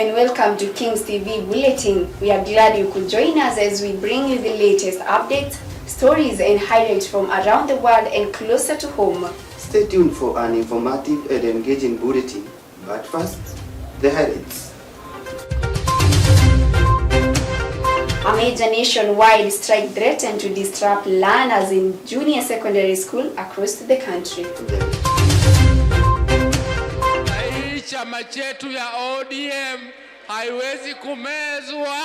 and welcome to Kings TV Bulletin. We are glad you could join us as we bring you the latest updates, stories and highlights from around the world and closer to home. Stay tuned for an informative and engaging bulletin. But first, the highlights. A major nationwide strike threatened to disrupt learners in junior secondary school across the country. Chama chetu ya ODM haiwezi kumezwa.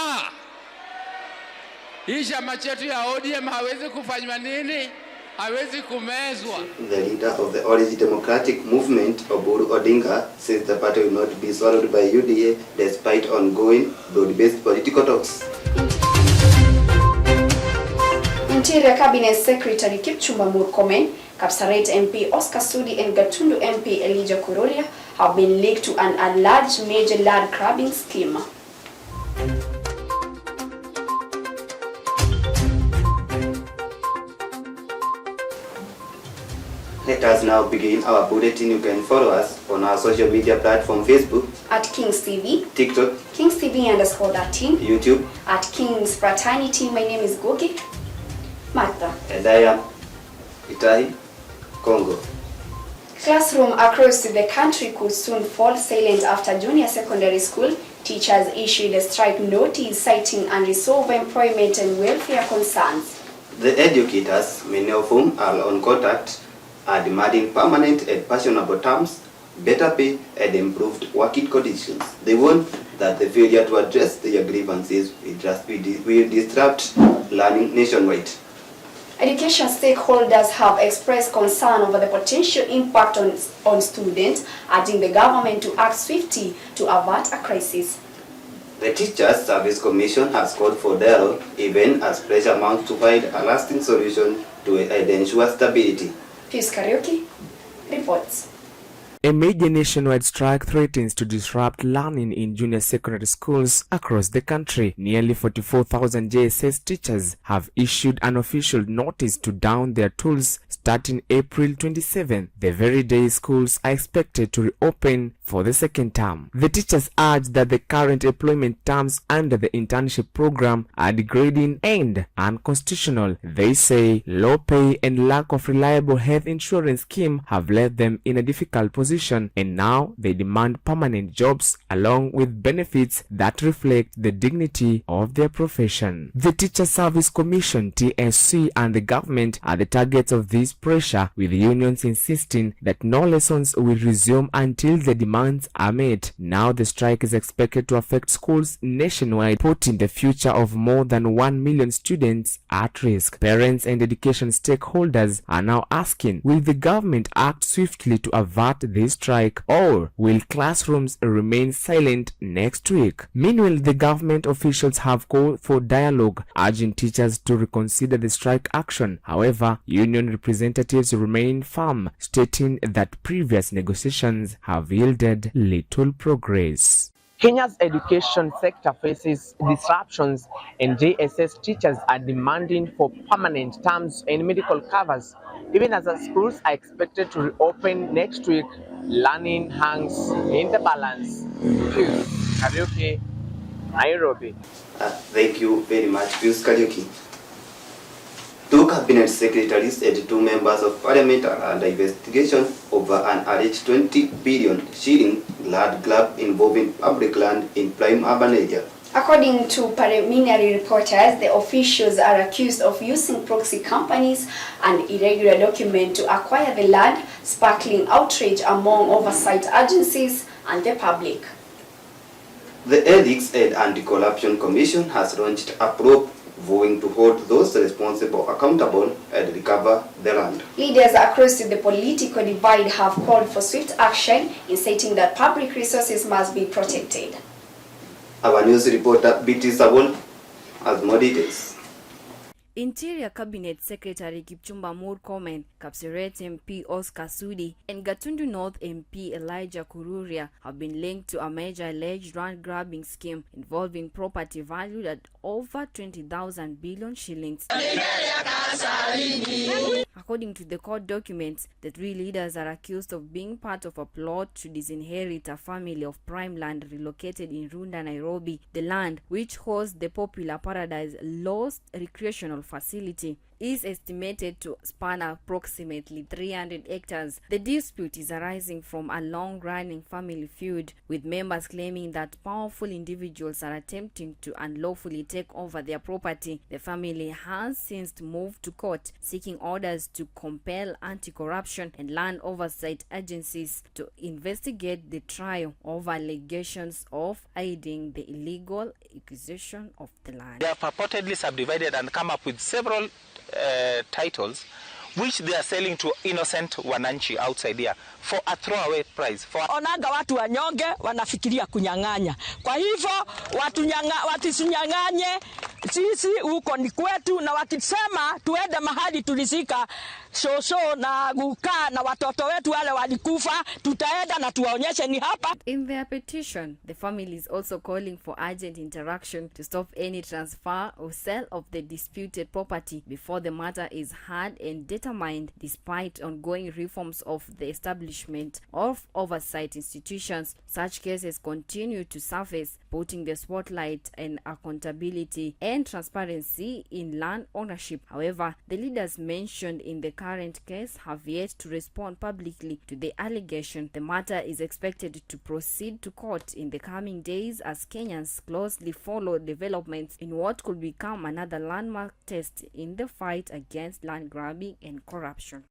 Hii chama chetu ya ODM haiwezi kufanywa nini? Haiwezi kumezwa. The leader of the Orange Democratic Movement, Oburu Odinga, says the party will not be swallowed by UDA despite ongoing broad-based political talks. Interior Cabinet Secretary Kipchumba Murkomen, Kapsaret MP Oscar Sudi and Gatundu MP Elijah Kuroria have been linked to an alleged major land grabbing scheme. Let us now begin our bulletin. You can follow us on our social media platform Facebook at Kings TV, TikTok, Kings TV_13, YouTube, at Kings Fraternity. My name is Gogi Martha. And I am Itai Congo. Classrooms across the country could soon fall silent after junior secondary school teachers issued a strike notice citing unresolved employment and welfare concerns. The educators, many of whom are on contract, are demanding permanent and pensionable terms, better pay and improved working conditions. They warn that the failure to address their grievances will disrupt learning nationwide. Education stakeholders have expressed concern over the potential impact on students, urging the government to act swiftly to avert a crisis. The Teachers Service Commission has called for dialogue even as pressure mounts to find a lasting solution to ensure stability. Pius Karaoke reports. A major nationwide strike threatens to disrupt learning in junior secondary schools across the country. Nearly 44,000 JSS teachers have issued an official notice to down their tools starting April 27, the very day schools are expected to reopen for the second term. The teachers urge that the current employment terms under the internship program are degrading and unconstitutional. They say low pay and lack of reliable health insurance scheme have left them in a difficult position, and now they demand permanent jobs along with benefits that reflect the dignity of their profession. The Teacher Service Commission (TSC) and the government are the targets of this pressure, with unions insisting that no lessons will resume until the demands are met. Now the strike is expected to affect schools nationwide, putting the future of more than 1 million students at risk. Parents and education stakeholders are now asking, will the government act swiftly to avert this strike, or will classrooms remain silent next week? Meanwhile, the government officials have called for dialogue, urging teachers to reconsider the strike action. However, union representatives remain firm, stating that previous negotiations have yielded little progress. Kenya's education sector faces disruptions, and JSS teachers are demanding for permanent terms and medical covers. Even as the schools are expected to reopen next week, learning hangs in the balance. Karaoke, Nairobi. Thank you very much, Pius Karaoke. 2 cabinet secretaries and 2 members of parliament are under investigation over an alleged 20 billion shilling land grab involving public land in prime urban area. According to preliminary reporters, the officials are accused of using proxy companies and irregular documents to acquire the land, sparkling outrage among oversight agencies and the public. The Ethics and Anti-Corruption Commission has launched a probe vowing to hold those responsible accountable and recover the land. Leaders across the political divide have called for swift action, inciting that public resources must be protected. Our news reporter BT Sabol has more details. Interior Cabinet Secretary Kipchumba Murkomen, Kapseret MP Oscar Sudi, and Gatundu North MP Elijah Kururia have been linked to a major alleged land-grabbing scheme involving property valued at over 20,000 billion shillings. According to the court documents, the three leaders are accused of being part of a plot to disinherit a family of prime land relocated in Runda, Nairobi. The land, which hosts the popular Paradise Lost recreational facility, is estimated to span approximately 300 hectares. The dispute is arising from a long-running family feud, with members claiming that powerful individuals are attempting to unlawfully take over their property. The family has since moved to court, seeking orders to compel anti-corruption and land oversight agencies to investigate the trial over allegations of aiding the illegal acquisition of the land. They have purportedly subdivided and come up with several titles which they are selling to innocent wananchi outside here for a throwaway price. Onanga watu wanyonge wanafikiria kunyang'anya. Kwa hivyo watisinyang'anye, sisi huko ni kwetu, na wakisema tuende mahali tulizika shosho na guka na watoto wetu wale walikufa, tutaenda na tuwaonyeshe ni hapa. In their petition, the family is also calling for urgent interaction to stop any transfer or sale of the disputed property before the matter is heard and determined, despite ongoing reforms of the establishment of oversight institutions. Such cases continue to surface, putting the spotlight on accountability and transparency in land ownership. However, the leaders mentioned in the current case have yet to respond publicly to the allegation. The matter is expected to proceed to court in the coming days as Kenyans closely follow developments in what could become another landmark test in the fight against land grabbing and corruption.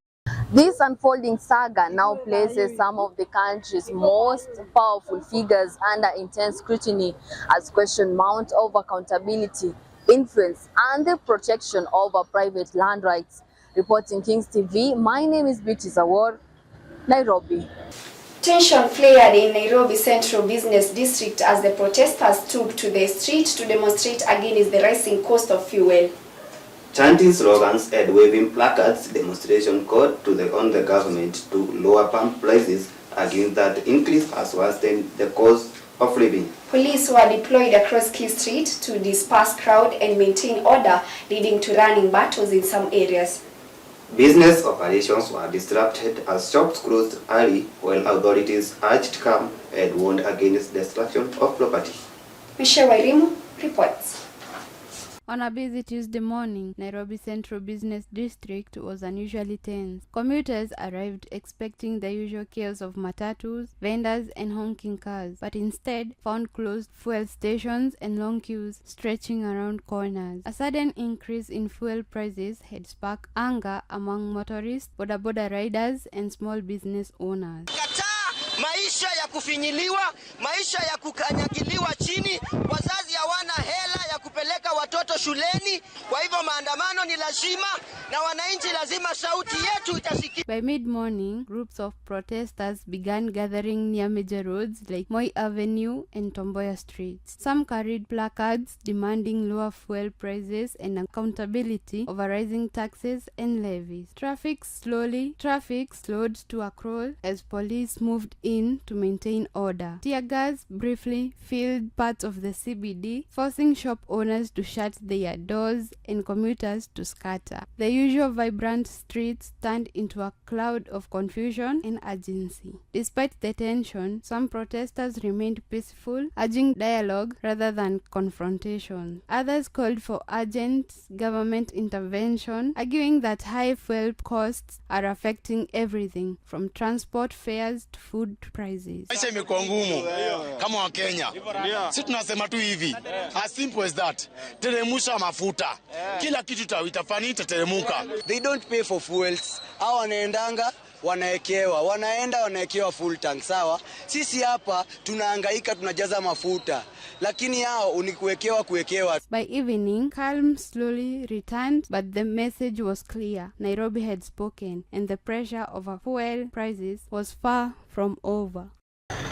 This unfolding saga now places some of the country's most powerful figures under intense scrutiny as questions mount over accountability, influence, and the protection of our private land rights. Reporting Kings TV, my name is Beauty Zawar, Nairobi. Tension flared in Nairobi Central Business District as the protesters took to the street to demonstrate against the rising cost of fuel. Chanting slogans and waving placards, demonstration called on the government to lower pump prices against that increase has worsened the cost of living. Police were deployed across Key Street to disperse crowd and maintain order, leading to running battles in some areas. Business operations were disrupted as shops closed early, while authorities urged calm and warned against destruction of property. Michelle Wairimu reports. On a busy Tuesday morning, Nairobi Central Business District was unusually tense. Commuters arrived expecting the usual chaos of matatus, vendors, and honking cars, but instead found closed fuel stations and long queues stretching around corners. A sudden increase in fuel prices had sparked anger among motorists, bodaboda riders, and small business owners. Maisha ya kufinyiliwa, maisha ya kukanyagiliwa chini, wazazi hawana hela ya kupeleka watoto shuleni. Kwa hivyo maandamano ni lazima na wananchi lazima sauti yetu itasikika. By mid-morning, groups of protesters began gathering near major roads like Moi Avenue and Tomboya streets. Some carried placards demanding lower fuel prices and accountability over rising taxes and levies. Traffic slowed to a crawl as police moved in to maintain order. Tear gas briefly filled parts of the CBD, forcing shop owners to shut their doors and commuters to scatter. The usual vibrant streets turned into a cloud of confusion and urgency. Despite the tension, some protesters remained peaceful, urging dialogue rather than confrontation. Others called for urgent government intervention, arguing that high fuel costs are affecting everything from transport fares to food prices. Maisha imekuwa ngumu kama wa Kenya. Sisi tunasema tu hivi, as simple as that. Teremusha mafuta. Kila kitu itafani itateremuka. They don't pay for fuels. Hao wanaendanga wanaekewa full tank, sawa? Sisi hapa tunahangaika tunajaza mafuta, lakini hao ni kuwekewa. By evening, calm slowly returned, but the message was clear. Nairobi had spoken, and the pressure over fuel prices was far from over.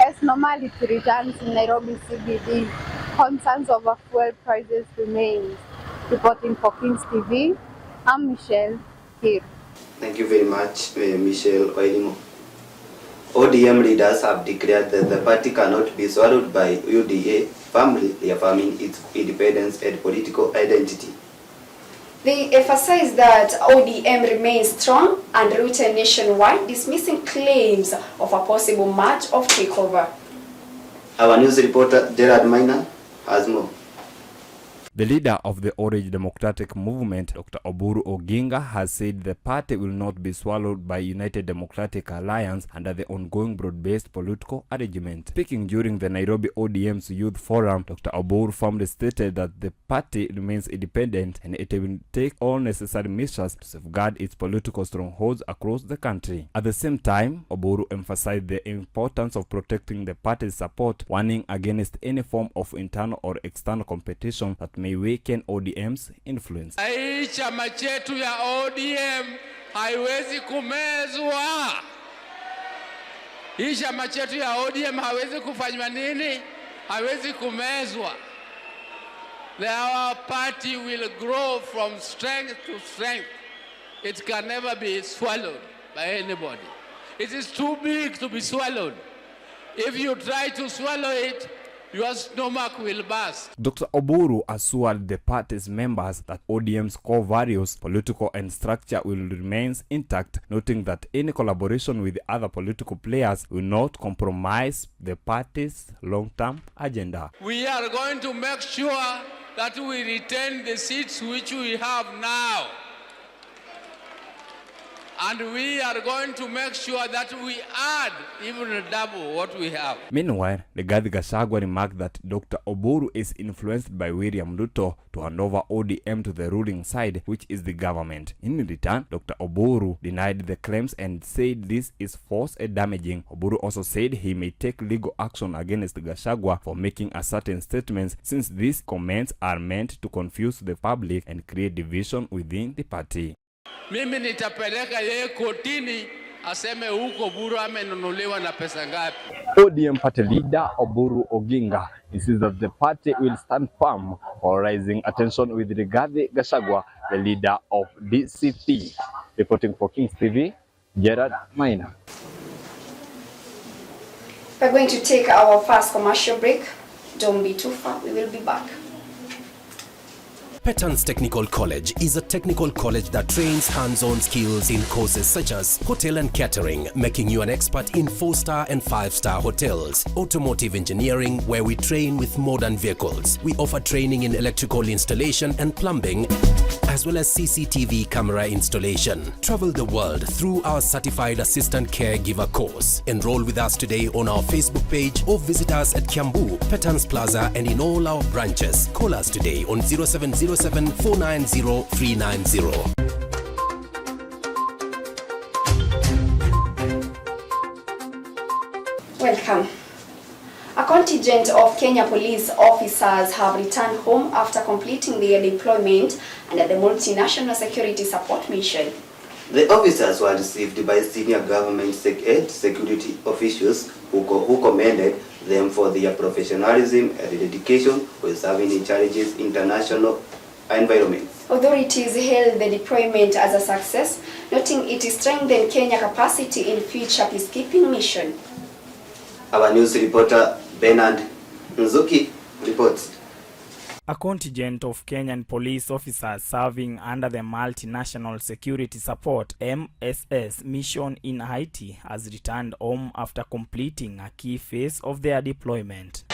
As normality returns in Nairobi CBD, concerns over fuel prices remain. Reporting for Kings TV, I'm Michelle here. Thank you very much, Michelle Oilimo. ODM leaders have declared that the party cannot be swallowed by UDA family, reaffirming its independence and political identity. They emphasize that ODM remains strong and rooted nationwide, dismissing claims of a possible march of takeover. Our news reporter Gerard Maina has more. The leader of the Orange Democratic Movement, Dr. Oburu Oginga, has said the party will not be swallowed by United Democratic Alliance under the ongoing broad-based political arrangement. Speaking during the Nairobi ODM's Youth Forum, Dr. Oburu firmly stated that the party remains independent and it will take all necessary measures to safeguard its political strongholds across the country. At the same time, Oburu emphasized the importance of protecting the party's support, warning against any form of internal or external competition that may weaken ODM's influence. Hii chama chetu ya ODM haiwezi kumezwa. Hii chama chetu ya ODM haiwezi kufanywa nini? Haiwezi kumezwa. Our party will grow from strength to strength. It can never be swallowed by anybody. It is too big to be swallowed. If you try to swallow it, your stomach will burst. Dr. Oburu assured the party's members that ODM's core values, political and structure will remain intact, noting that any collaboration with other political players will not compromise the party's long-term agenda. We are going to make sure that we retain the seats which we have now. And we are going to make sure that we add even double what we have. Meanwhile, Rigathi Gachagua remarked that Dr. Oburu is influenced by William Ruto to hand over ODM to the ruling side, which is the government. In return, Dr. Oburu denied the claims and said this is false and damaging. Oburu also said he may take legal action against Gachagua for making a certain statements, since these comments are meant to confuse the public and create division within the party. Mimi nitapeleka yeye kotini aseme huko Oburu amenunuliwa na pesa ngapi. ODM party leader Oburu Oginga insists that the party will stand firm for raising attention with Rigathi Gachagua, the leader of DCP. Reporting for Kings TV, Gerard Maina. We're going to take our first commercial break. Don't be too far. We will be back. Petans Technical College is a technical college that trains hands-on skills in courses such as hotel and catering, making you an expert in 4-star and 5-star hotels, automotive engineering, where we train with modern vehicles. We offer training in electrical installation and plumbing, as well as CCTV camera installation. Travel the world through our certified assistant caregiver course. Enroll with us today on our Facebook page or visit us at Kiambu, Petans Plaza, and in all our branches. Call us today on 0707 490 390. Welcome. A contingent of Kenya police officers have returned home after completing their deployment under the multinational security support mission. The officers were received by senior government security officials who commended them for their professionalism and dedication when serving in challenges international environment. Authorities hailed the deployment as a success, noting it strengthened Kenya capacity in future peacekeeping mission. Our news reporter Bernard Nzuki reports. A contingent of Kenyan police officers serving under the Multinational Security Support (MSS) mission in Haiti has returned home after completing a key phase of their deployment.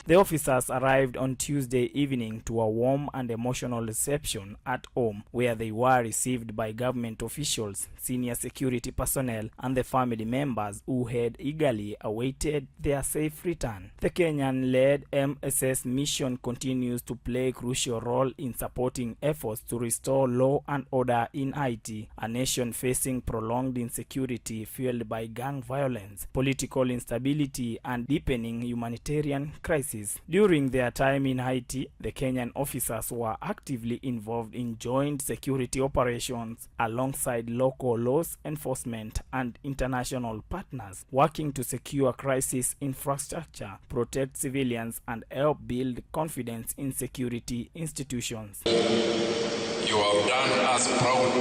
The officers arrived on Tuesday evening to a warm and emotional reception at home, where they were received by government officials, senior security personnel, and the family members who had eagerly awaited their safe return. The Kenyan-led MSS mission continues to play a crucial role in supporting efforts to restore law and order in Haiti, a nation facing prolonged insecurity fueled by gang violence, political instability, and deepening humanitarian crises. crisis. During their time in Haiti, the Kenyan officers were actively involved in joint security operations alongside local laws enforcement and international partners, working to secure crisis infrastructure, protect civilians, and help build confidence in security institutions. You have done us proud.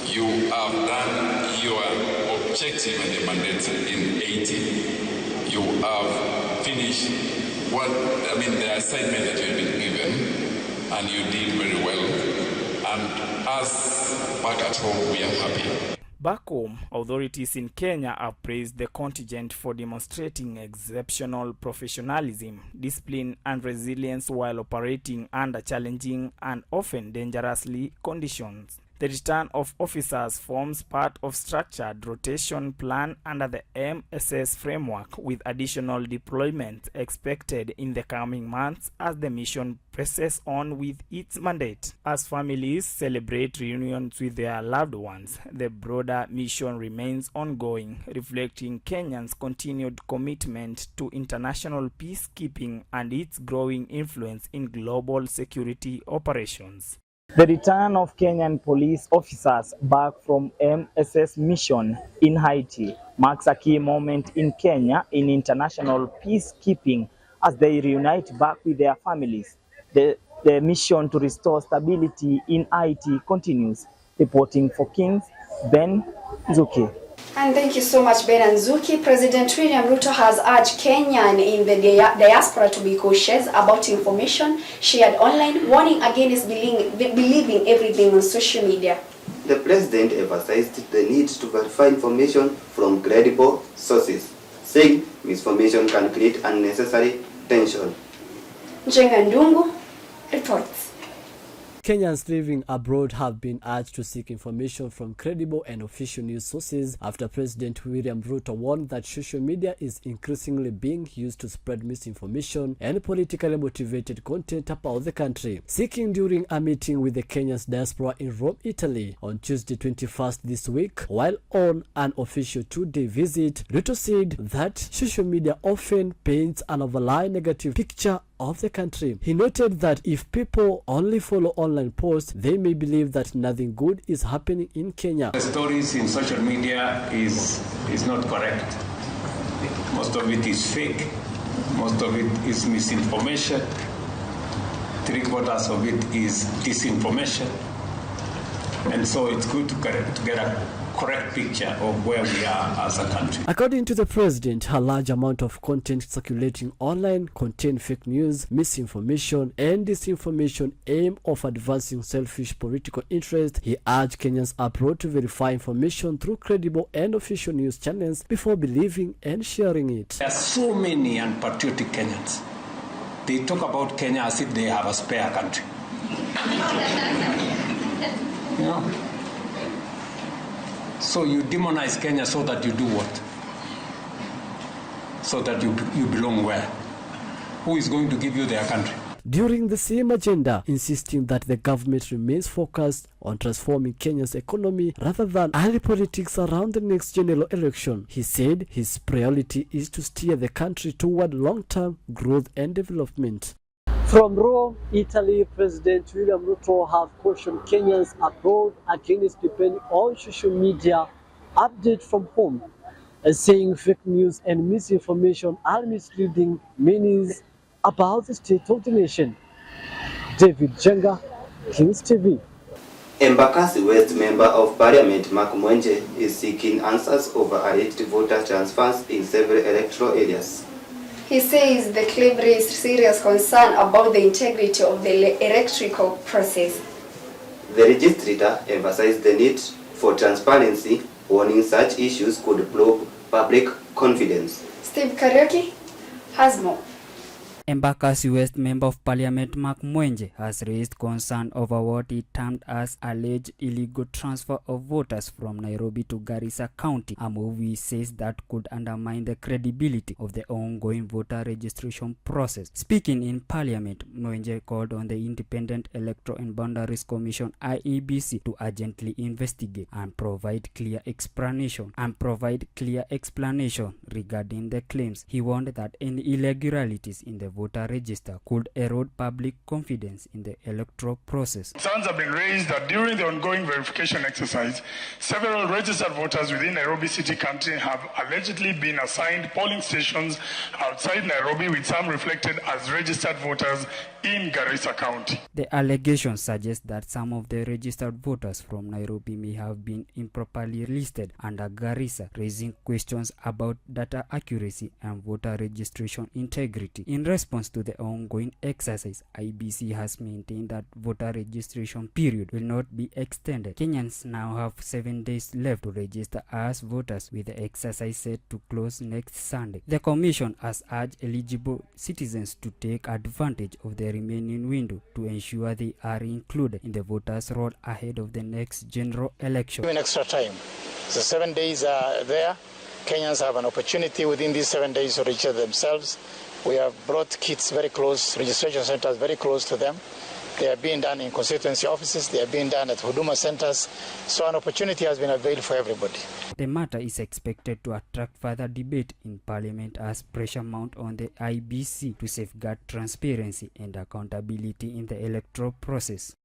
You have done your objective and the mandate in Haiti. You have finished the assignment that you have been given, and you did very well. And us back at home, we are happy. Back home, authorities in Kenya have praised the contingent for demonstrating exceptional professionalism, discipline, and resilience while operating under challenging and often dangerously conditions. The return of officers forms part of structured rotation plan under the MSS framework, with additional deployment expected in the coming months as the mission presses on with its mandate. As families celebrate reunions with their loved ones, the broader mission remains ongoing, reflecting Kenya's continued commitment to international peacekeeping and its growing influence in global security operations. The return of Kenyan police officers back from MSS mission in Haiti marks a key moment in Kenya in international peacekeeping as they reunite back with their families. The mission to restore stability in Haiti continues. Reporting for Kings, Ben Nzuki. And thank you so much, Ben and Nzuki. President William Ruto has urged Kenyan in the diaspora to be cautious about information shared online, warning against believing everything on social media. The president emphasized the need to verify information from credible sources, saying misinformation can create unnecessary tension. Jenga Ndungu reports. Kenyans living abroad have been urged to seek information from credible and official news sources after President William Ruto warned that social media is increasingly being used to spread misinformation and politically motivated content about the country. Speaking during a meeting with the Kenya's diaspora in Rome, Italy on Tuesday 21st this week, while on an official 2-day visit, Ruto said that social media often paints an overall negative picture of the country. He noted that if people only follow online posts, they may believe that nothing good is happening in Kenya. The stories in social media is not correct. Most of it is fake. Most of it is misinformation. 3/4 of it is disinformation. And so it's good to get a correct picture of where we are as a country. According to the president, a large amount of content circulating online contain fake news, misinformation, and disinformation aimed of advancing selfish political interest. He urged Kenyans abroad to verify information through credible and official news channels before believing and sharing it. There are so many unpatriotic Kenyans. They talk about Kenya as if they have a spare country. You know? So you demonize Kenya so that you do what? So that you belong where? Who is going to give you their country? During the same agenda, insisting that the government remains focused on transforming Kenya's economy rather than early politics around the next general election, he said his priority is to steer the country toward long-term growth and development. From Rome, Italy, President William Ruto have cautioned Kenyans abroad against depending on social media updates from home, saying fake news and misinformation are misleading meanings about the state of the nation. David Jenga, Kings TV. Embakasi West Member of Parliament Mark Mwenje is seeking answers over alleged voter transfers in several electoral areas. He says the claim raised serious concern about the integrity of the electoral process. The registrator emphasized the need for transparency, warning such issues could probe public confidence. Steve Kariuki has more. Embakasi West Member of Parliament Mark Mwenje has raised concern over what he termed as alleged illegal transfer of voters from Nairobi to Garissa County, a move he says that could undermine the credibility of the ongoing voter registration process. Speaking in Parliament, Mwenje called on the Independent Electoral and Boundaries Commission (IEBC) to urgently investigate and provide clear explanation regarding the claims. He warned that any irregularities in the voter register could erode public confidence in the electoral process. Concerns have been raised that during the ongoing verification exercise, several registered voters within Nairobi City County have allegedly been assigned polling stations outside Nairobi, with some reflected as registered voters in Garissa County. The allegations suggest that some of the registered voters from Nairobi may have been improperly listed under Garissa, raising questions about data accuracy and voter registration integrity. In response to the ongoing exercise, IEBC has maintained that voter registration period will not be extended. Kenyans now have 7 days left to register as voters, with the exercise set to close next Sunday. The Commission has urged eligible citizens to take advantage of the remaining window to ensure they are included in the voters' roll ahead of the next general election. Given extra time, so 7 days are there. Kenyans have an opportunity within these 7 days to register themselves. We have brought kits very close, registration centers very close to them. They are being done in constituency offices, they are being done at Huduma centers, so an opportunity has been availed for everybody. The matter is expected to attract further debate in Parliament as pressure mounts on the IEBC to safeguard transparency and accountability in the electoral process.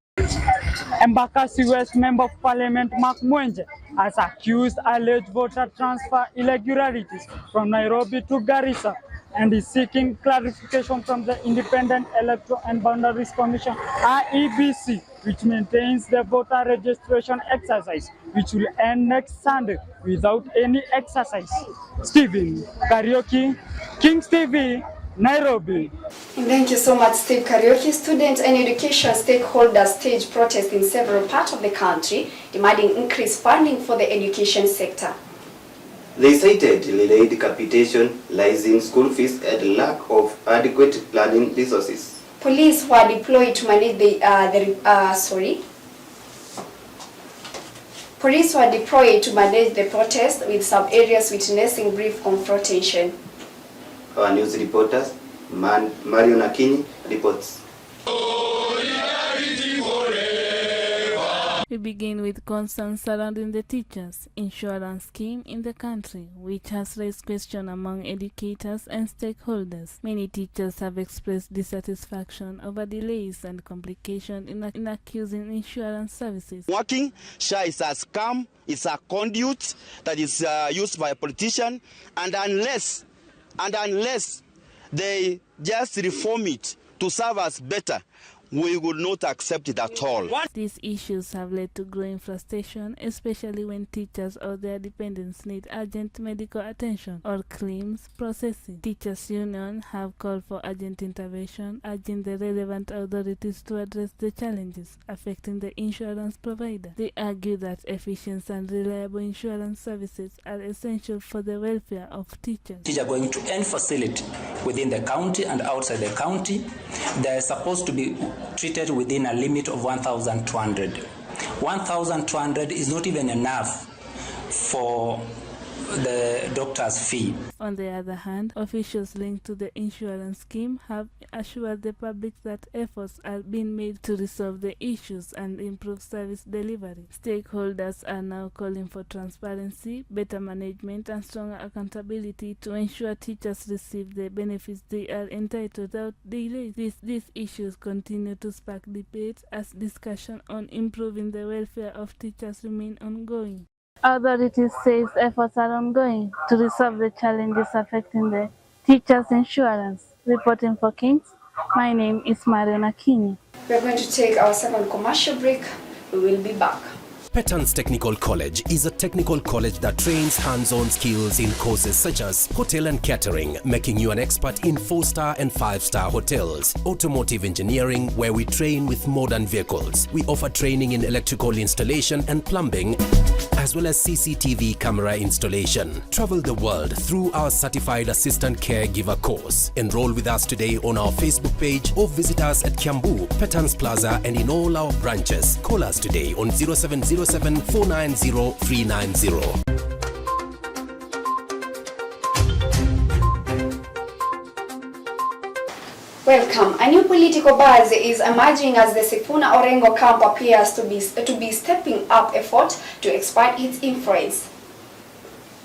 Embakasi West Member of Parliament Mark Mwenje has accused alleged voter transfer irregularities from Nairobi to Garissa and is seeking clarification from the Independent Electoral and Boundaries Commission (IEBC), which maintains the voter registration exercise, which will end next Sunday without any exercise. Stephen Kariuki, Kings TV, Nairobi. Thank you so much, Steve Kariuki. Students and education stakeholders staged protests in several parts of the country, demanding increased funding for the education sector. They cited delayed capitation, rising school fees, and lack of adequate learning resources. Police were deployed to manage Police were deployed to manage the protest, with some areas witnessing brief confrontation. Our news reporters, Marion Akinyi, reports. We begin with concerns surrounding the teachers' insurance scheme in the country, which has raised questions among educators and stakeholders. Many teachers have expressed dissatisfaction over delays and complications in accusing insurance services. Working, SHA is a scam, it's a conduit that is used by a politician, and unless they just reform it to serve us better, we will not accept it at all. These issues have led to growing frustration, especially when teachers or their dependents need urgent medical attention or claims processing. Teachers' Union have called for urgent intervention, urging the relevant authorities to address the challenges affecting the insurance provider. They argue that efficient and reliable insurance services are essential for the welfare of teachers. Teachers are going to any facility within the county and outside the county. They are supposed to be treated within a limit of 1,200. 1,200 is not even enough for the doctor's fee. On the other hand, officials linked to the insurance scheme have assured the public that efforts are being made to resolve the issues and improve service delivery. Stakeholders are now calling for transparency, better management, and stronger accountability to ensure teachers receive the benefits they are entitled without delay. These issues continue to spark debate as discussion on improving the welfare of teachers remain ongoing. Authorities say efforts are ongoing to resolve the challenges affecting the teachers' insurance. Reporting for Kings, my name is Marion Akinyi. We are going to take our second commercial break. We will be back. Petans Technical College is a technical college that trains hands-on skills in courses such as hotel and catering, making you an expert in 4-star and 5-star hotels, automotive engineering, where we train with modern vehicles. We offer training in electrical installation and plumbing, as well as CCTV camera installation. Travel the world through our certified assistant caregiver course. Enroll with us today on our Facebook page or visit us at Kiambu, Petans Plaza, and in all our branches. Call us today on 0707 490 390. Welcome. A new political buzz is emerging as the Sifuna Orengo camp appears to be stepping up effort to expand its influence.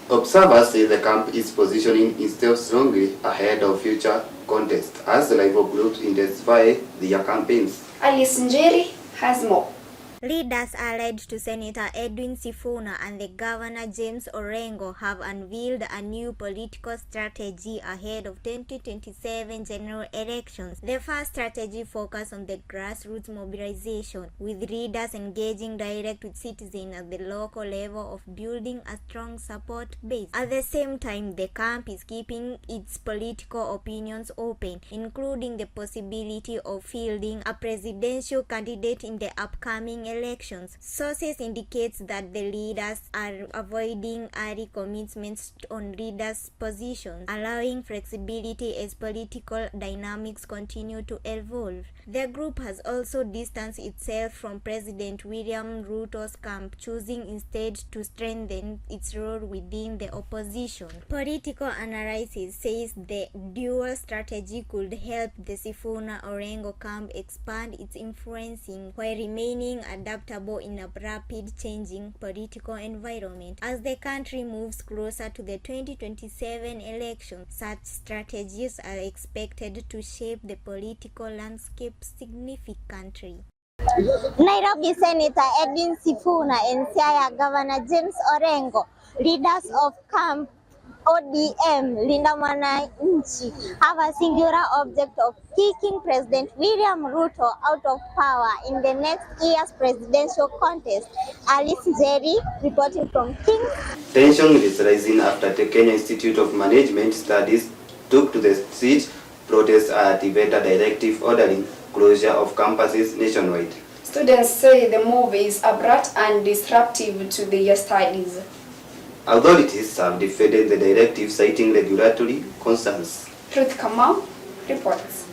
Observers say the camp is positioning itself strongly ahead of future contests as the rival groups intensify their campaigns. Alice Njeri has more. Leaders alleged to Senator Edwin Sifuna and the Governor James Orengo have unveiled a new political strategy ahead of 2027 general elections. The first strategy focused on the grassroots mobilization, with leaders engaging direct with citizens at the local level of building a strong support base. At the same time, the camp is keeping its political opinions open, including the possibility of fielding a presidential candidate in the upcoming elections. Sources indicate that the leaders are avoiding early commitments on leaders' positions, allowing flexibility as political dynamics continue to evolve. The group has also distanced itself from President William Ruto's camp, choosing instead to strengthen its role within the opposition. Political analysis says the dual strategy could help the Sifuna Orengo camp expand its influencing while remaining adaptable in a rapid changing political environment. As the country moves closer to the 2027 election, such strategies are expected to shape the political landscape significantly. Nairobi Senator Edwin Sifuna and Siaya Governor James Orengo, leaders of camp ODM Linda Mwananchi, have a singular object of kicking President William Ruto out of power in the next year's presidential contest. Alice Njeri reporting from King. Tension is rising after the Kenya Institute of Management Studies took to the street protests at the VETA directive ordering closure of campuses nationwide. Students say the move is abrupt and disruptive to their studies. Authorities have defended the directive, citing regulatory concerns. Ruth Kamau reports.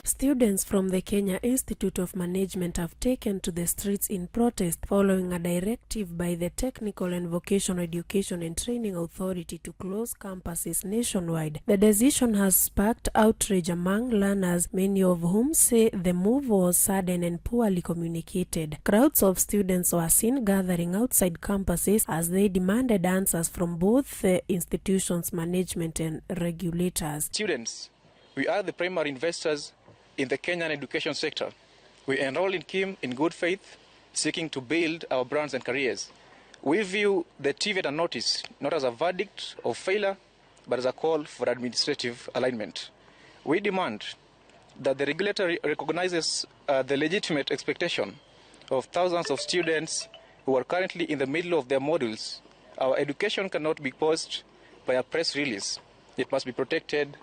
Students from the Kenya Institute of Management have taken to the streets in protest following a directive by the Technical and Vocational Education and Training Authority to close campuses nationwide. The decision has sparked outrage among learners, many of whom say the move was sudden and poorly communicated. Crowds of students were seen gathering outside campuses as they demanded answers from both the institution's management and regulators. Students, we are the primary investors in the Kenyan education sector. We enroll in KIM in good faith, seeking to build our brands and careers. We view the TVETA notice not as a verdict of failure, but as a call for administrative alignment. We demand that the regulator recognizes the legitimate expectation of thousands of students who are currently in the middle of their modules. Our education cannot be paused by a press release. It must be protected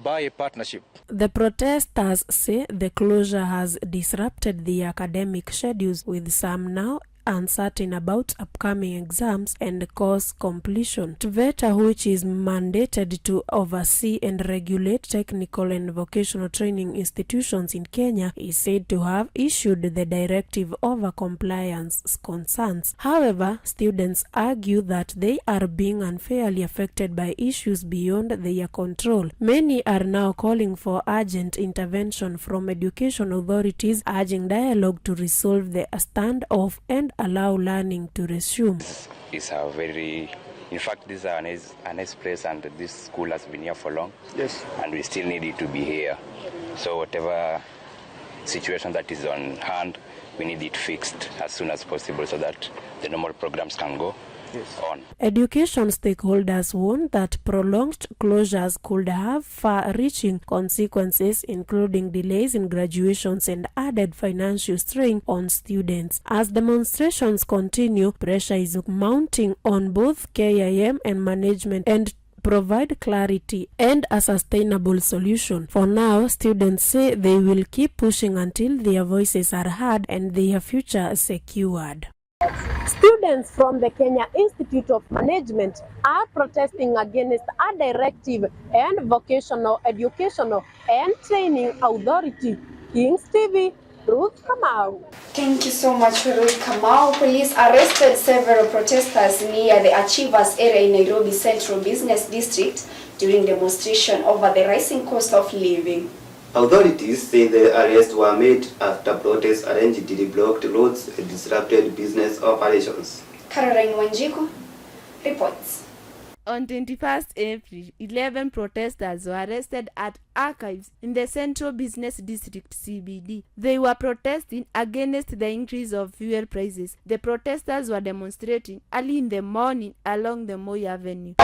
by a partnership. The protesters say the closure has disrupted the academic schedules, with some now uncertain about upcoming exams and course completion. TVETA, which is mandated to oversee and regulate technical and vocational training institutions in Kenya, is said to have issued the directive over compliance concerns. However, students argue that they are being unfairly affected by issues beyond their control. Many are now calling for urgent intervention from education authorities, urging dialogue to resolve the standoff and allow learning to resume. It's a very, in fact, this is a nice place, and this school has been here for long. Yes. And we still need it to be here. So whatever situation that is on hand, we need it fixed as soon as possible so that the normal programs can go on. Education stakeholders warn that prolonged closures could have far-reaching consequences, including delays in graduations and added financial strain on students. As demonstrations continue, pressure is mounting on both KIM and management and provide clarity and a sustainable solution. For now, students say they will keep pushing until their voices are heard and their future secured. Students from the Kenya Institute of Management are protesting against a directive and vocational educational and training authority. Kings TV, Ruth Kamau. Thank you so much, Ruth Kamau. Police arrested several protesters near the Achievers area in Nairobi Central Business District during demonstration over the rising cost of living. Authorities say the arrests were made after protests allegedly blocked roads and disrupted business operations. Caroline Wanjiku reports. On 21st April, 11 protesters were arrested at Archives in the Central Business District CBD. They were protesting against the increase of fuel prices. The protesters were demonstrating early in the morning along the Moi Avenue.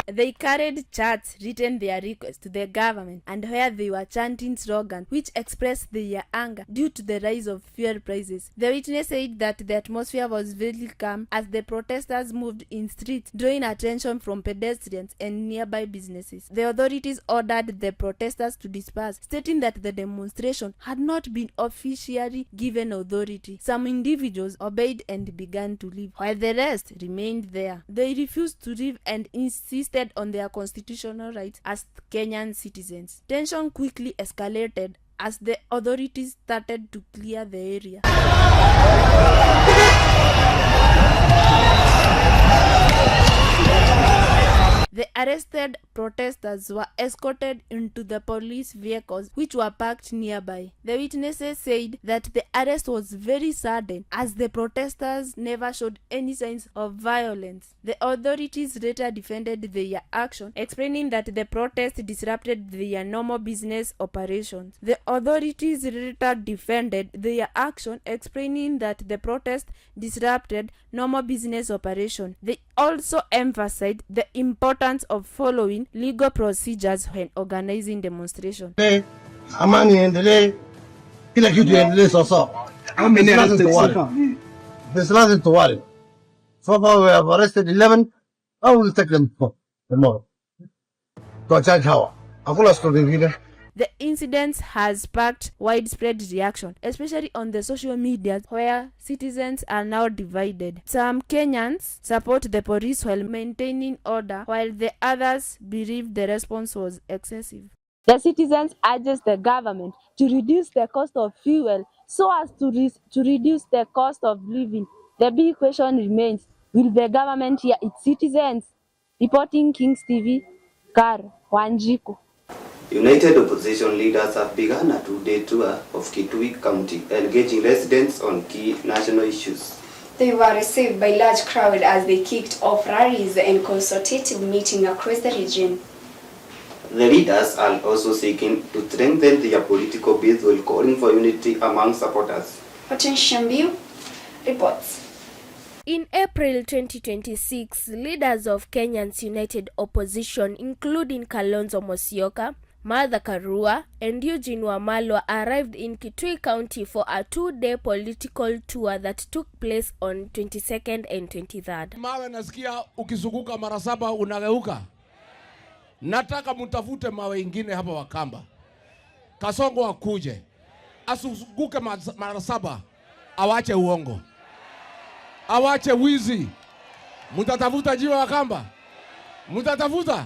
They carried charts written their request to the government and where they were chanting slogans which expressed their anger due to the rise of fuel prices. The witness said that the atmosphere was very calm as the protesters moved in streets, drawing attention from pedestrians and nearby businesses. The authorities ordered the protesters to disperse, stating that the demonstration had not been officially given authority. Some individuals obeyed and began to leave, while the rest remained there. They refused to leave and insisted on their constitutional rights as Kenyan citizens. Tension quickly escalated as the authorities started to clear the area. The arrested protesters were escorted into the police vehicles which were parked nearby. The witnesses said that the arrest was very sudden as the protesters never showed any signs of violence. The authorities later defended their action, explaining that the protest disrupted their normal business operations. The authorities later defended their action, explaining that the protest disrupted normal business operation. They also emphasized the importance of following legal procedures when organizing demonstration. Amani endelee, kila kitu endelee sasa. There's nothing to worry. So far we have arrested 11. I will take them tomorrow. To charge how? Hakuna story vile. The incident has sparked widespread reaction, especially on the social media where citizens are now divided. Some Kenyans support the police while maintaining order, while the others believe the response was excessive. The citizens urges the government to reduce the cost of fuel so as to reduce the cost of living. The big question remains, will the government hear its citizens? Reporting Kings TV, Kar Wanjiku. United opposition leaders have begun a two-day tour of Kitui County, engaging residents on key national issues. They were received by large crowd as they kicked off rallies and consultative meetings across the region. The leaders are also seeking to strengthen their political base while calling for unity among supporters. Hortensia Mbiu reports. In April 2026, leaders of Kenya's United Opposition, including Kalonzo Musyoka, Martha Karua, and Eugene Wamalwa, arrived in Kitui County for a two-day political tour that took place on 22nd and 23rd. Mawe nasikia ukizunguka mara 7 unageuka. Nataka mtafute mawe ingine hapa Wakamba. Kasongo akuje. Asuzunguke mara 7. Awache uongo. Awache wizi. Mutatafuta jiwa Wakamba. Mutatafuta.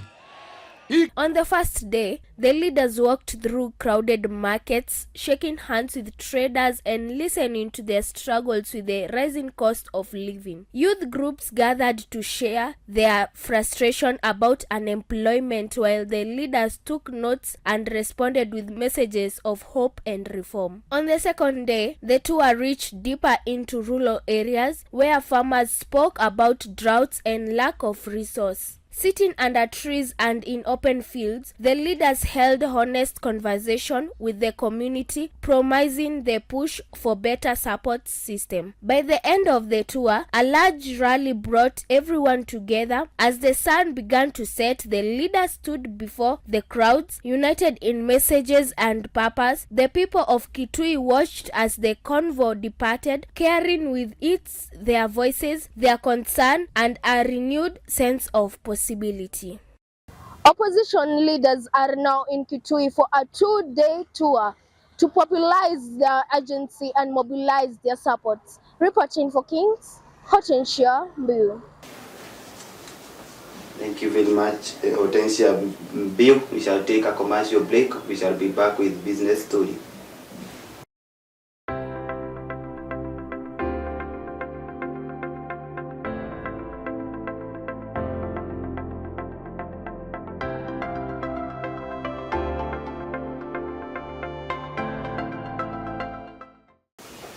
On the first day, the leaders walked through crowded markets, shaking hands with traders and listening to their struggles with the rising cost of living. Youth groups gathered to share their frustration about unemployment, while the leaders took notes and responded with messages of hope and reform. On the second day, the tour reached deeper into rural areas where farmers spoke about droughts and lack of resource. Sitting under trees and in open fields, the leaders held honest conversation with the community, promising the push for better support system. By the end of the tour, a large rally brought everyone together. As the sun began to set, the leaders stood before the crowds, united in messages and purpose. The people of Kitui watched as the convoy departed, carrying with it their voices, their concern, and a renewed sense of possibility. Opposition leaders are now in Kitui for a 2-day tour to popularize their agency and mobilize their supports. Reporting for Kings, Hortensia Mbiu. Thank you very much, Hortensia Mbiu. We shall take a commercial break. We shall be back with Business Story.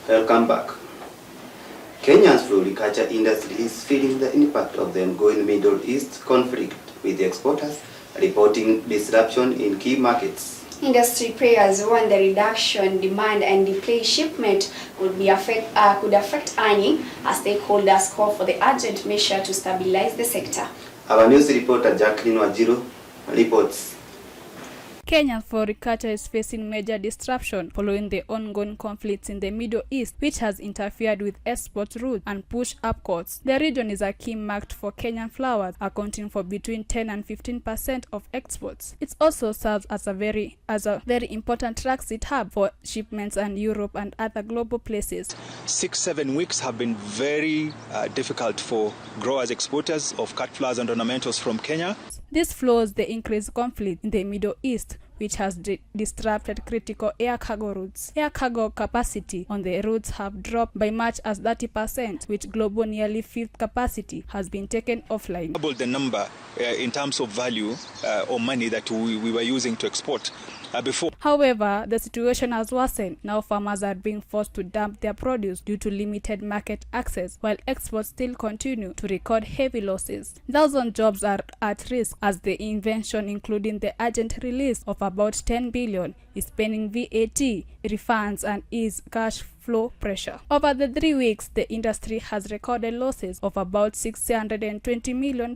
Welcome back. Kenya's floriculture industry is feeling the impact of the ongoing Middle East conflict, with the exporters reporting disruption in key markets. Industry players warn the reduction demand and delayed shipment could affect earning, as stakeholders call for the urgent measure to stabilize the sector. Our news reporter Jacqueline Wajiro reports. Kenya's floriculture is facing major disruption following the ongoing conflicts in the Middle East, which has interfered with export routes and pushed up costs. The region is a key market for Kenyan flowers, accounting for between 10 and 15% of exports. It also serves as a very important transit hub for shipments and Europe and other global places. 6-7 weeks have been very difficult for growers, exporters of cut flowers and ornamentals from Kenya. This follows the increased conflict in the Middle East, which has disrupted critical air cargo routes. Air cargo capacity on the routes have dropped by much as 30%, which global nearly fifth capacity has been taken offline. Double the number in terms of value or money that we were using to export before. However, the situation has worsened. Now farmers are being forced to dump their produce due to limited market access, while exports still continue to record heavy losses. Thousands of jobs are at risk as the invention, including the urgent release of about 10 billion, is paying VAT refunds and ease cash flow pressure. Over the 3 weeks, the industry has recorded losses of about $620 million,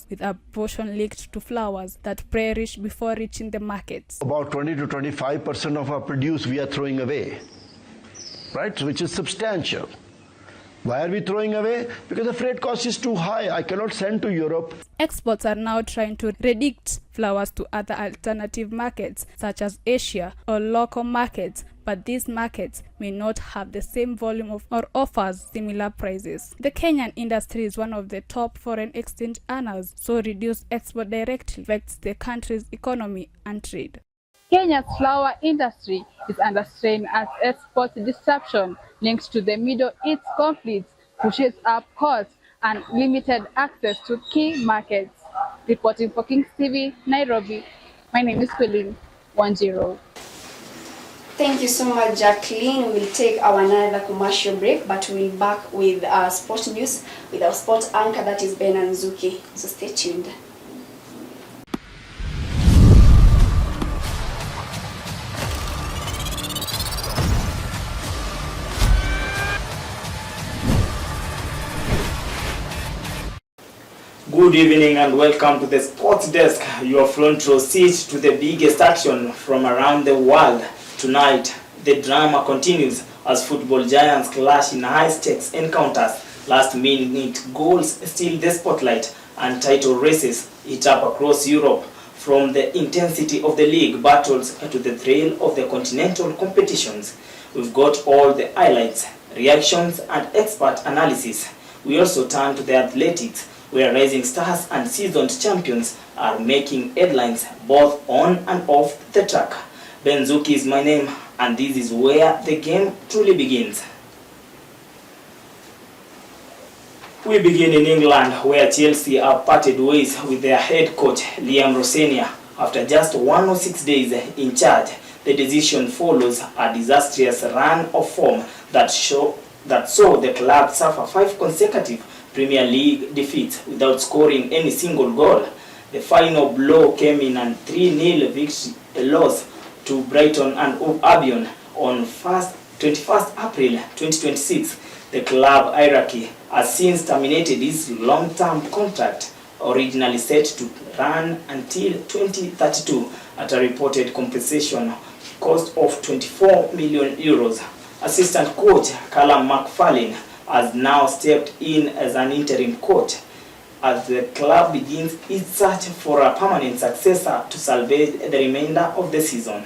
with a portion linked to flowers that perish before reaching the markets. About 20 to 25% of our produce we are throwing away, right? Which is substantial. Why are we throwing away? Because the freight cost is too high. I cannot send to Europe. Exports are now trying to redirect flowers to other alternative markets, such as Asia or local markets, but these markets may not have the same volume or offers similar prices. The Kenyan industry is one of the top foreign exchange earners, so reduced export directly affects the country's economy and trade. Kenya's flower industry is under strain as export disruption linked to the Middle East conflicts pushes up costs and limited access to key markets. Reporting for Kings TV, Nairobi, my name is Colleen Wanjiro. Thank you so much, Jacqueline. We'll take our another commercial break, but we'll be back with sport news with our sport anchor, that is Ben Nzuki. So stay tuned. Good evening and welcome to the Sports Desk, your front row seat to the biggest action from around the world. Tonight, the drama continues as football giants clash in high-stakes encounters. Last-minute goals steal the spotlight and title races heat up across Europe. From the intensity of the league battles to the thrill of the continental competitions, we've got all the highlights, reactions and expert analysis. We also turn to the athletics, where rising stars and seasoned champions are making headlines both on and off the track. Ben Nzuki is my name, and this is where the game truly begins. We begin in England, where Chelsea have parted ways with their head coach Liam Rosenior. After just 106 days in charge, the decision follows a disastrous run of form that saw the club suffer 5 consecutive Premier League defeats without scoring any single goal. The final blow came in a 3-0 victory loss to Brighton and Albion on 21st April 2026. The club hierarchy has since terminated its long-term contract, originally set to run until 2032 at a reported compensation cost of €24 million. Assistant coach Callum McFarlane has now stepped in as an interim coach as the club begins its search for a permanent successor to salvage the remainder of the season.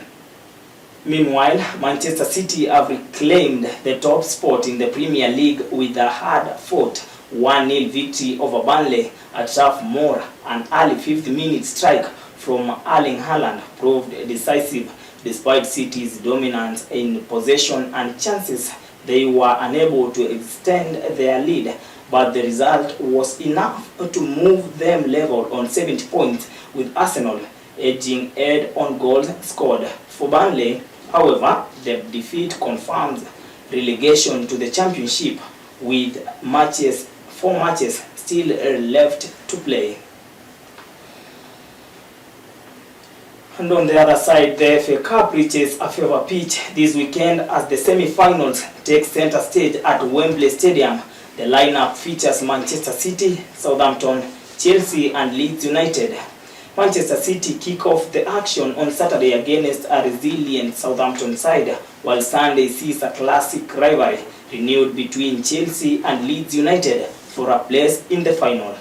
Meanwhile, Manchester City have reclaimed the top spot in the Premier League with a hard-fought 1-0 victory over Burnley at Turf Moor. An early 50-minute strike from Erling Haaland proved decisive. Despite City's dominance in possession and chances, they were unable to extend their lead, but the result was enough to move them level on 70 points with Arsenal edging ahead on goals scored. For Burnley, however, the defeat confirms relegation to the Championship with 4 matches still left to play. And on the other side, the FA Cup reaches a fever pitch this weekend as the semi-finals take center stage at Wembley Stadium. The lineup features Manchester City, Southampton, Chelsea and Leeds United. Manchester City kick off the action on Saturday against a resilient Southampton side, while Sunday sees a classic rivalry renewed between Chelsea and Leeds United for a place in the final.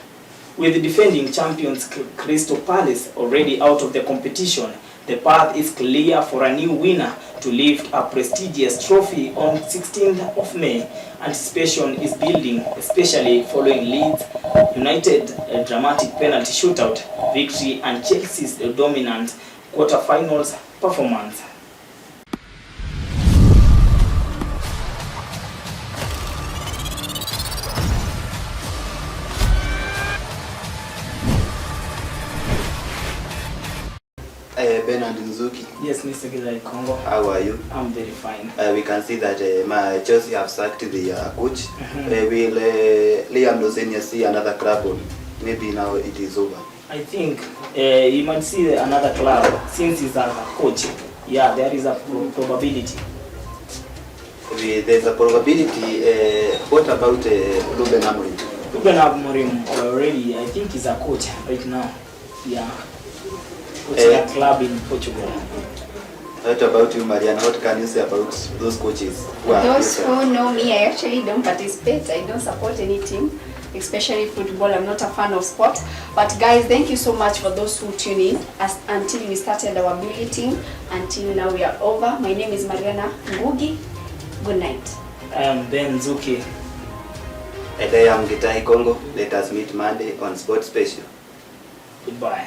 With the defending champions Crystal Palace already out of the competition, the path is clear for a new winner to lift a prestigious trophy on 16th of May. Anticipation is building, especially following Leeds United's dramatic penalty shootout victory and Chelsea's dominant quarter-finals performance. Bernard Nzuki. Yes, Mr. Gilai Congo. How are you? I'm very fine. We can see that Chelsea have sacked the coach. Will Liam Lozenia see another club, or maybe now it is over? I think you might see another club since he's a coach. Yeah, there is a probability. There's a probability. What about Ruben Amorim? Ruben Amorim already, I think he's a coach right now. Yeah. Coaching a club in Portugal. What about you, Mariana? What can you say about those coaches? Those who know me, I actually don't participate. I don't support any team, especially football. I'm not a fan of sport. But guys, thank you so much for those who tune in until we started our bulletin. Until now we are over. My name is Mariana Ngugi. Good night. I am Ben Nzuki. And I am Gitai Congo. Let us meet Monday on Sport Special. Goodbye.